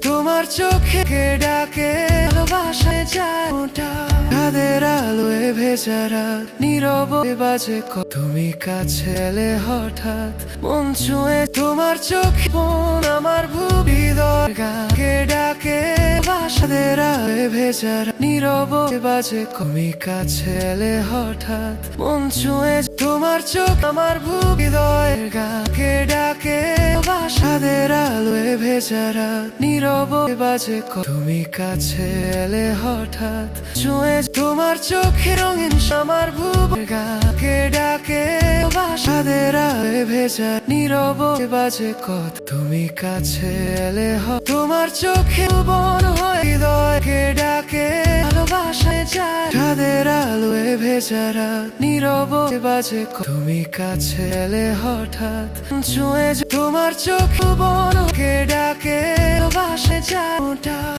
তোমার চোখে ডাকে ভালোবাসায় যায় ওটা চাঁদের আলোয় ভেজা রাত নীরবে বাজে তুমি কাছে এলে হঠাৎ মন ছুঁয়ে তোমার চোখে মন আমার হৃদয় গাকে ডাকে চাঁদের আলোয় ভেজা রাত নীরবে বাজে তুমি কাছে এলে হঠাৎ মন ছুঁয়ে তোমার চোখ আমার হৃদয়ের গাকে ডাকে চাঁদের আলোয় ভেজা রাত নীরবে বাজে তুমি কাছে এলে হঠাৎ ছুঁয়ে তোমার চোখে রঙিন আমার গাকে ডাকে চাঁদের আলোয় ভেজা নীরবে বাজে তুমি কাছে এলে তোমার চোখে বন হয় হৃদয়কে ডাকে ভালোবাসায় যায় চাঁদের আলোয় ভেজা রাত নীরবে বাজে তুমি কাছে এলে হঠাৎ ছুঁয়ে তোমার চোখ বনকে ডাকে ভালোবাসায় যায় ওটা।